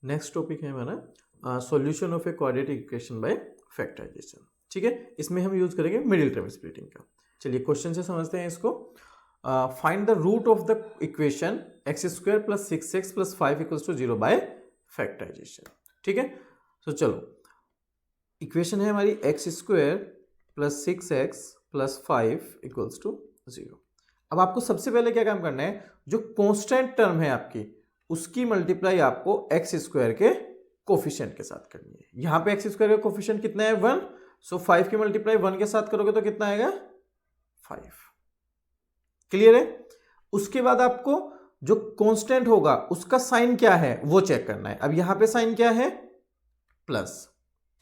Next topic है हमारा solution of a quadratic equation by factorization. ठीक है, इसमें हम यूज करेंगे मिडिल टर्म स्प्लिटिंग का। चलिए क्वेश्चन से समझते हैं इसको। Find the root of the equation X square plus 6x plus 5 equals to 0 by factorization. ठीक है, तो चलो इक्वेशन है हमारी X square plus 6x plus 5 equals to 0। अब आपको सबसे पहले क्या काम करना है, जो कांस्टेंट टर्म है आपकी उसकी मल्टीप्लाई आपको एक्स स्क्वायर के कोफिशिएंट के साथ करनी है। यहां पे एक्स स्क्वायर का कोफिशिएंट कितना है 1, सो 5 की मल्टीप्लाई 1 के साथ करोगे तो कितना आएगा 5। क्लियर है। उसके बाद आपको जो कांस्टेंट होगा उसका साइन क्या है वो चेक करना है। अब यहां पे साइन क्या है प्लस।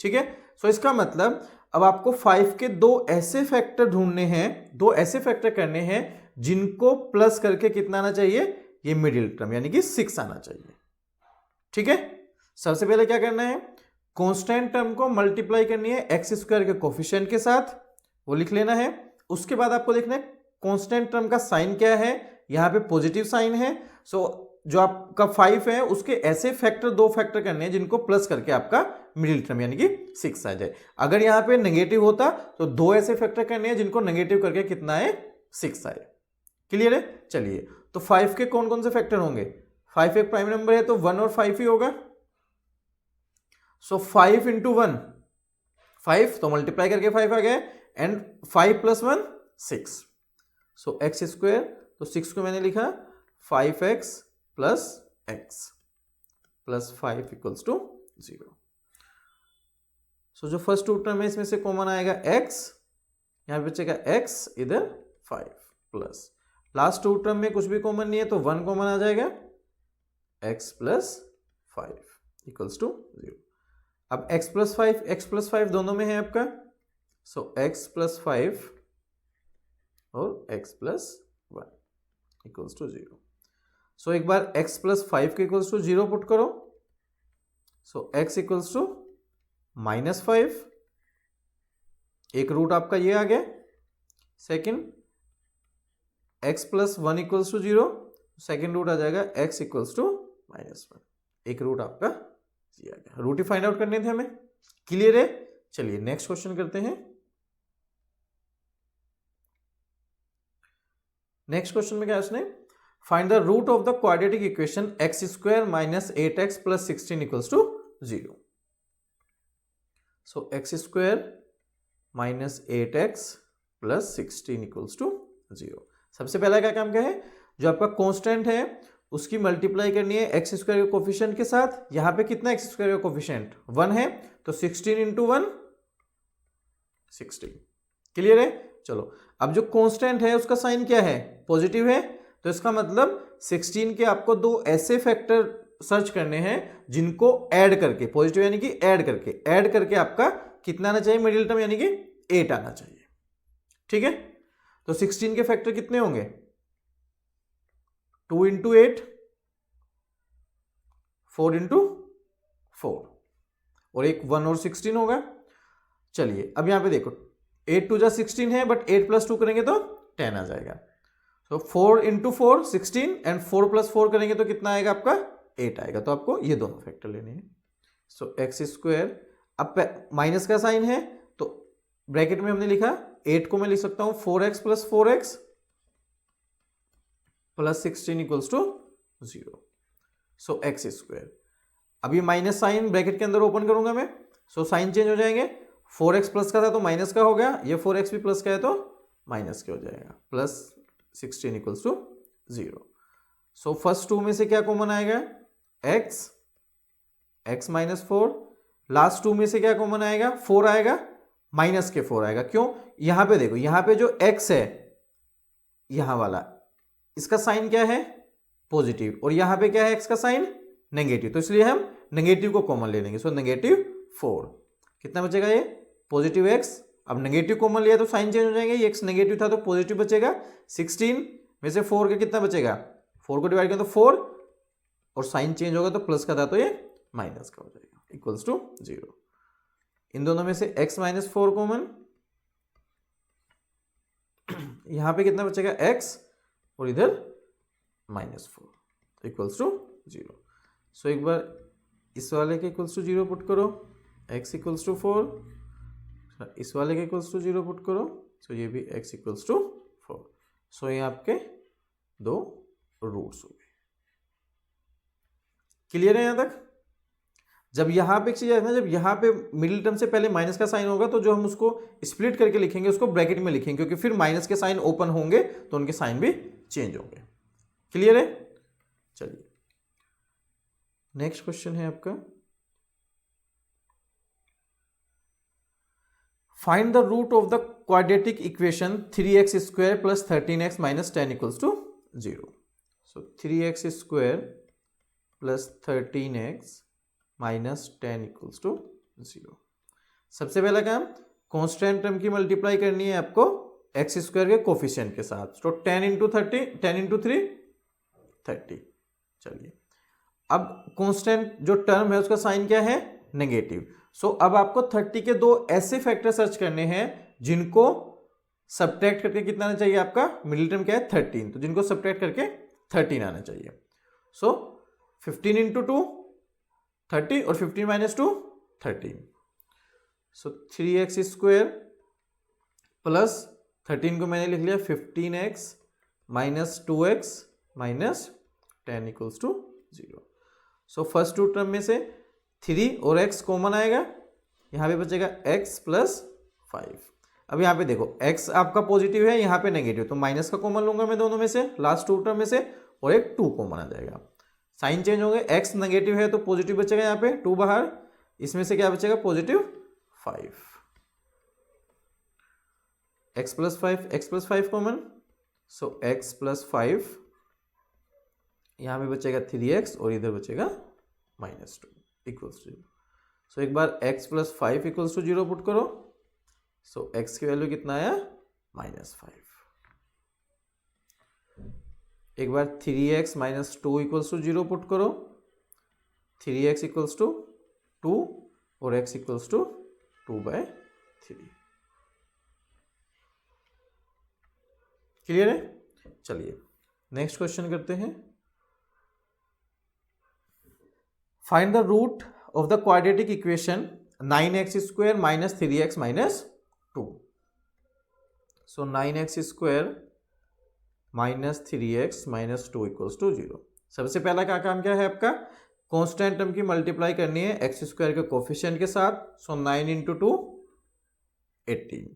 ठीक है, सो इसका मतलब अब आपको 5 के दो ऐसे फैक्टर ढूंढने हैं, दो ऐसे फैक्टर करने हैं जिनको प्लस करके कितना आना चाहिए, ये मिडिल टर्म यानी कि 6 आना चाहिए। ठीक है, सबसे पहले क्या करना है, कांस्टेंट टर्म को मल्टीप्लाई करनी है एक्स स्क्वायर के कोफिशिएंट के साथ, वो लिख लेना है। उसके बाद आपको देखना है कांस्टेंट टर्म का साइन क्या है, यहां पे पॉजिटिव साइन है। सो जो आपका 5 है उसके ऐसे फैक्टर दो फैक्टर करने हैं जिनको प्लस करके आपका मिडिल टर्म यानी कि 6 आ जाए। अगर यहां पे नेगेटिव होता तो दो ऐसे फैक्टर करने हैं जिनको नेगेटिव करके कितना है 6 आए। क्लियर है। चलिए तो 5 के कौन कौन से फैक्टर होंगे, 5 एक प्राइम नंबर है तो 1 और 5 ही होगा। सो 5 इंटू 1 5, तो मल्टीप्लाई करके 5 आ गया, and 5 plus 1 6। So X square, तो 6 को मैंने लिखा 5x plus X plus 5 equals to 0। So जो फर्स्ट टू टर्म है इसमें से कॉमन आएगा x, यहां पे बचेगा x, इधर 5 प्लस लास्ट टू टर्म में कुछ भी कॉमन नहीं है तो 1 कॉमन आ जाएगा, x प्लस 5 इक्वल्स टू 0। अब x प्लस 5 दोनों में है आपका, सो x प्लस 5 और x plus 1 equals to 0। So एक बार x प्लस 5 के इक्वल्स टू 0 पुट करो, सो x इक्वल्स टू -5, एक रूट आपका ये आ गया। Second x plus 1 equals to 0, second root आ जाएगा x इक्वल्स टू -1, एक रूट आपका ये आ गया। रूट ही फाइंड आउट करने थे हमें। क्लियर है। चलिए नेक्स्ट क्वेश्चन करते हैं। नेक्स्ट क्वेश्चन में क्या है उसने, find the root of the quadratic equation X square minus 8x plus 16 equals to 0। So X square minus 8x plus 16 equals to 0। सबसे पहला क्या काम क्या है, जो आपका कांस्टेंट है उसकी मल्टीप्लाई करनी है एक्स स्क्वायर के कोफिशिएंट के साथ। यहां पे कितना एक्स स्क्वायर का कोफिशिएंट 1 है, तो 16 इंटू 1 16। क्लियर है। चलो अब जो कांस्टेंट है उसका साइन क्या है पॉजिटिव है, तो इसका मतलब 16 के आपको दो ऐसे फैक्टर सर्च करने हैं जिनको ऐड करके, पॉजिटिव यानी कि ऐड करके आपका कितना आना चाहिए मिडिल टर्म यानी कि 8 आना चाहिए। ठीक है, तो 16 के फैक्टर कितने होंगे 2 इंटू 8, 4 इंटू 4, और एक 1 और 16 होगा। चलिए अब यहां पे देखो 8 2 जा 16 है, बट 8 प्लस 2 करेंगे तो 10 आ जाएगा। तो 4 इंटू 4 16, एंड 4 प्लस 4 करेंगे तो कितना आएगा आपका 8 आएगा। तो आपको ये दोनों फैक्टर लेने हैं। सो एक्स स्क्वायर, अब माइनस का साइन है तो ब्रैकेट में हमने लिखा 8 को मैं लिख सकता हूं 4x plus 4x plus 16 equals to 0। So X square, अब ये माइनस साइन ब्रैकेट के अंदर ओपन करूंगा मैं, सो साइन चेंज हो जाएंगे, 4x प्लस का था तो माइनस का हो गया, ये 4x भी प्लस का है तो माइनस के हो जाएगा, plus 16 equals to 0। So first two में से क्या कॉमन आएगा x माइनस 4, लास्ट टू में से क्या कॉमन आएगा 4 आएगा, माइनस के 4 आएगा। क्यों, यहां पे देखो, यहां पे जो x है यहां वाला, इसका साइन क्या है पॉजिटिव, और यहां पे क्या है x का साइन नेगेटिव, तो इसलिए हम नेगेटिव को कॉमन ले लेंगे। सो नेगेटिव 4, कितना बचेगा ये पॉजिटिव x। अब नेगेटिव कॉमन लिया तो साइन चेंज हो जाएंगे, ये x नेगेटिव था तो पॉजिटिव बचेगा। 16 में से 4 का कितना बचेगा, 4 को डिवाइड करें तो 4, और साइन चेंज होगा तो प्लस का था तो ये माइनस का हो जाएगा, इक्वल्स टू 0। इन दोनों में से x माइनस 4 कॉमन, यहां पे कितना बचेगा x, और इधर -4 इक्वल्स टू 0। सो एक बार इस वाले के इक्वल्स टू 0 पुट करो, x इक्वल्स टू 4, इस वाले के इक्वल्स टू 0 पुट करो, सो ये भी x इक्वल्स टू 4। सो ये आपके दो रूट्स हो गए। क्लियर है यहाँ तक? जब यहाँ पे एक चीज है ना, जब यहाँ पे मिडिल टर्म से पहले माइनस का साइन होगा तो जो हम उसको स्प्लिट करके लिखेंगे उसको ब्रैकेट में लिखेंगे, क्योंकि फिर माइनस के साइन ओपन होंगे तो उनके साइन भी चेंज होंगे। क्लियर है? चलिए नेक्स्ट क्वेश्चन है आपका, find the root of the quadratic equation 3x square plus 13x minus 10 equals to 0। So 3x square plus 13x minus 10 equals to 0। सबसे पहला काम, कांस्टेंट टर्म की मल्टीप्लाई करनी है आपको एक्स स्क्वायर के कोफिशिएंट के साथ। तो 10 इंटू 3 30। चलिए अब कांस्टेंट जो टर्म है उसका साइन क्या है? नेगेटिव। सो अब आपको 30 के दो ऐसे फैक्टर सर्च करने हैं जिनको सब्ट्रैक्ट करके कितना आना चाहिए? आपका मिडिल टर्म क्या है? 13। तो जिनको सब्ट्रैक्ट करके 13 आना चाहिए। सो 15 इंटू 2 30 और 15 माइनस 2 13। सो 3x स्क्वायर प्लस 13 को मैंने लिख लिया 15x minus 2x minus 10 equals to 0। So first two term में से 3 और x कॉमन आएगा, यहाँ पे बचेगा x प्लस 5। अब यहाँ पे देखो x आपका पॉजिटिव है, यहाँ पे नेगेटिव, तो माइनस का कॉमन लूंगा मैं दोनों में से, लास्ट टू टर्म में से, और एक 2 कॉमन आ जाएगा। साइन चेंज हो गए, x नेगेटिव है तो पॉजिटिव बचेगा, यहाँ पे 2 बाहर, इसमें से क्या बचेगा? पॉजिटिव 5। x प्लस 5 कॉमन, सो x प्लस 5, यहाँ पे बचेगा 3x और इधर बचेगा माइनस 2 इक्वल्स टू 0। सो एक बार x plus 5 equals to 0 put करो, सो x की वैल्यू कितना आया? माइनस 5। एक बार 3x minus 2 equals to 0 put करो, 3x इक्वल्स टू 2 और x इक्वल्स टू 2/3। क्लियर है? चलिए नेक्स्ट क्वेश्चन करते हैं। Find the root of the quadratic equation 9x square minus 3x minus 2। So 9x square minus 3x minus 2 equals to 0। सबसे पहला क्या काम क्या है आपका? कांस्टेंट टर्म की मल्टीप्लाई करनी है एक्स स्क्वायर के कोफिशिएंट के साथ। सो 9 इंटू 2 18।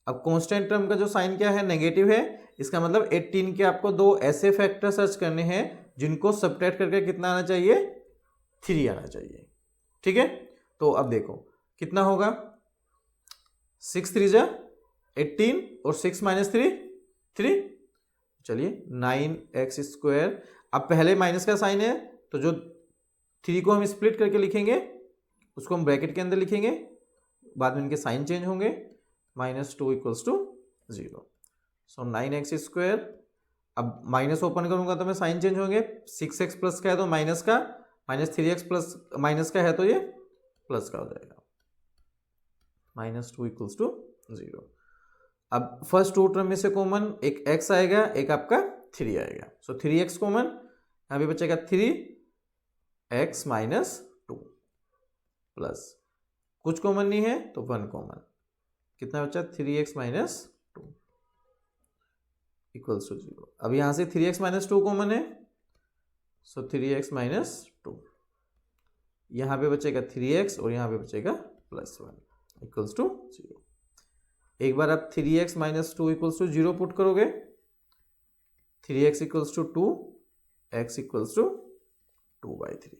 अब कांस्टेंट टर्म का जो साइन क्या है? नेगेटिव है। इसका मतलब 18 के आपको दो ऐसे फैक्टर सर्च करने हैं जिनको सब्ट्रैक्ट करके कितना आना चाहिए? 3 आना चाहिए। ठीक है, तो अब देखो कितना होगा? 6 3 जा 18 और 6 माइनस 3। चलिए 9x स्क्वायर, अब पहले माइनस का साइन है तो जो 3 को हम स्प्लिट करके लिखेंगे उसको हम ब्रैकेट के अंदर लिखेंगे, बाद में इनके साइन चेंज होंगे। Minus 2 equals to 0। So 9x square, अब माइनस ओपन करूंगा तो मैं साइन चेंज होंगे। 6x प्लस का है तो माइनस का, माइनस 3x प्लस माइनस का है तो ये प्लस का हो जाएगा। Minus 2 equals to 0। अब फर्स्ट टू टर्म में से कॉमन एक x आएगा, एक आपका 3 आएगा। सो 3x कॉमन, यहाँ पे बचेगा 3x माइनस 2 प्लस कुछ कॉमन नहीं है तो 1 कॉमन, कितना बचा? 3x minus 2 equals to 0। अब यहाँ से 3x माइनस 2 कॉमन है, सो 3x माइनस 2, यहाँ पे बचेगा 3x और यहाँ पे बचेगा प्लस 1 इक्वल्स टू 0। एक बार आप 3x minus 2 equals to 0 put करोगे, 3x equals to 2, x equals to 2/3।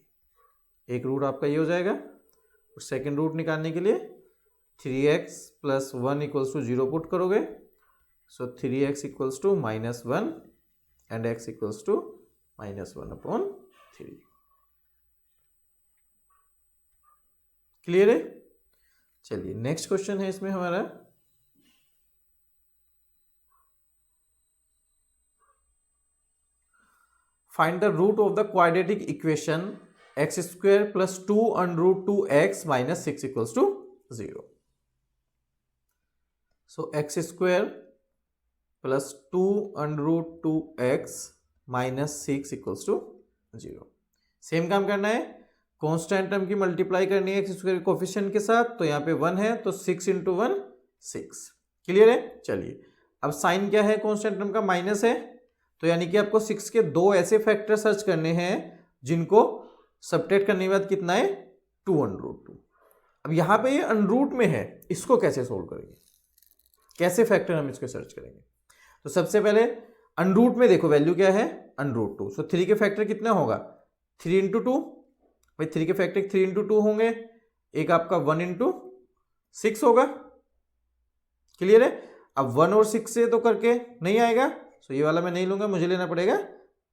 एक रूट आपका ये हो जाएगा। और सेकेंड रूट निकालने के लिए 3x plus 1 equals to 0 put करोगे, so 3x equals to -1 and x equals to -1/3। Clear है? चलिए नेक्स्ट क्वेश्चन है इसमें हमारा, find the root of the quadratic equation x square plus 2 under root 2x minus 6 equals to 0। So x square plus 2 under root 2x minus 6 equals to 0। Same काम करना है, constant term की multiply करनी है x square coefficient के साथ, तो यहाँ पे 1 है तो 6 इंटू 1 6। क्लियर है। चलिए अब साइन क्या है कॉन्स्टेंट टर्म का, माइनस है, तो यानी कि आपको 6 के दो ऐसे फैक्टर सर्च करने हैं जिनको सबट्रैक्ट करने के बाद कितना है 2√2। अब यहाँ पे ये अनरूट में है, इसको कैसे सोल्व करेंगे, कैसे फैक्टर हम इसके सर्च करेंगे। तो सबसे पहले अनरूट में देखो वैल्यू क्या है √2, सो 3 के फैक्टर कितना होगा 3 इंटू 2, भाई 3 के फैक्टर 3 इंटू 2 होंगे, एक आपका 1 इंटू 6 होगा। क्लियर है। अब 1 और 6 से तो करके नहीं आएगा, सो ये वाला मैं नहीं लूंगा, मुझे लेना पड़ेगा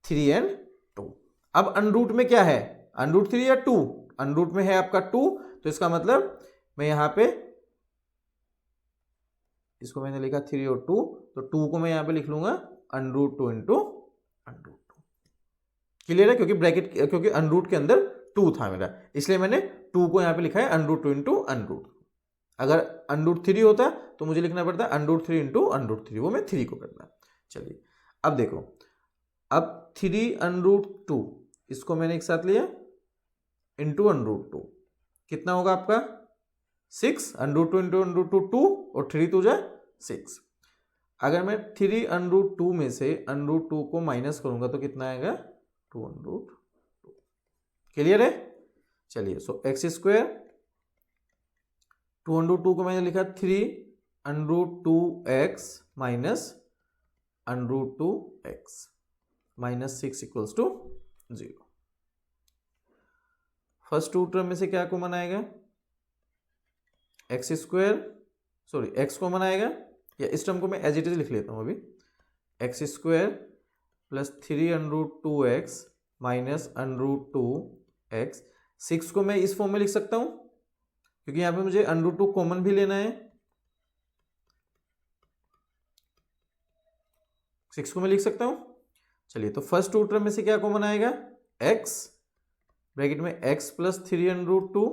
3 एंड 2। अब अनरूट में क्या है √3 या 2, अनरूट में है आपका 2, तो इसका मतलब मैं यहां पे इसको मैंने लिखा 3 और 2, तो 2 को मैं यहां पे लिख लूंगा √2 इंटू √2। क्लियर है, क्योंकि ब्रैकेट क्योंकि अनरूट के अंदर 2 था मेरा, इसलिए मैंने 2 को यहां पे लिखा है √2 इंटू √2। अगर √3 होता तो मुझे लिखना पड़ता √3 इंटू √3, वो मैं 3 को करना। चलिए अब देखो, अब 3 √2 इसको मैंने एक साथ लिया इंटू √2, कितना होगा आपका 6, √2 इंटू √2 2 और 3 2 जा 6। अगर मैं 3 √2 में से √2 को माइनस करूंगा तो कितना आएगा 2 √2। क्लियर है। चलिए सो एक्स स्क्वायर 2 को मैंने लिखा 3 √2x minus √2x minus 6 equals to 0। First two term में से क्या कॉमन आएगा x square, sorry x common आएगा, या इस टर्म को मैं एज इट इज लिख लेता हूं अभी, x square plus 3 √2x minus √2x। 6 को मैं इस फॉर्म में लिख सकता हूं क्योंकि यहां पे मुझे √2 कॉमन भी लेना है, 6 को मैं लिख सकता हूं। चलिए तो फर्स्ट टू टर्म में से क्या कॉमन आएगा x, ब्रैकेट में x plus 3 √2,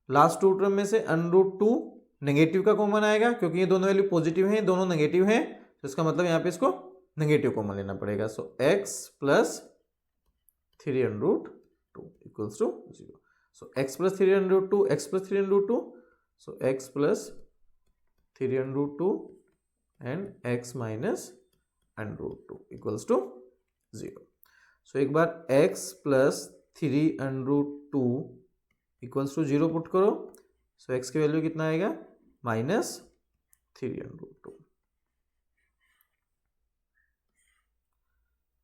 last two term में से √2 नेगेटिव का कॉमन आएगा क्योंकि ये दोनों वैल्यू पॉजिटिव हैं, दोनों नेगेटिव हैं, तो इसका मतलब यहाँ पे इसको नेगेटिव कॉमन लेना पड़ेगा। So x plus 3 √2 equals to 0। So x plus 3 √2, x plus 3 √2, so x plus 3 √2 and x minus √2 equals to 0। So एक बार x plus 3 √2 equals to 0 put करो, सो x की वैल्यू कितना आएगा माइनस 3 √2।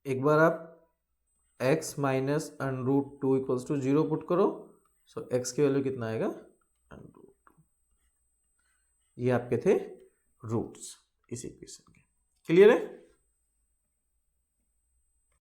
एक बार आप x minus √2 equals to 0 put करो, सो x की वैल्यू कितना आएगा √2। ये आपके थे रूट्स इस इक्वेशन के। क्लियर है।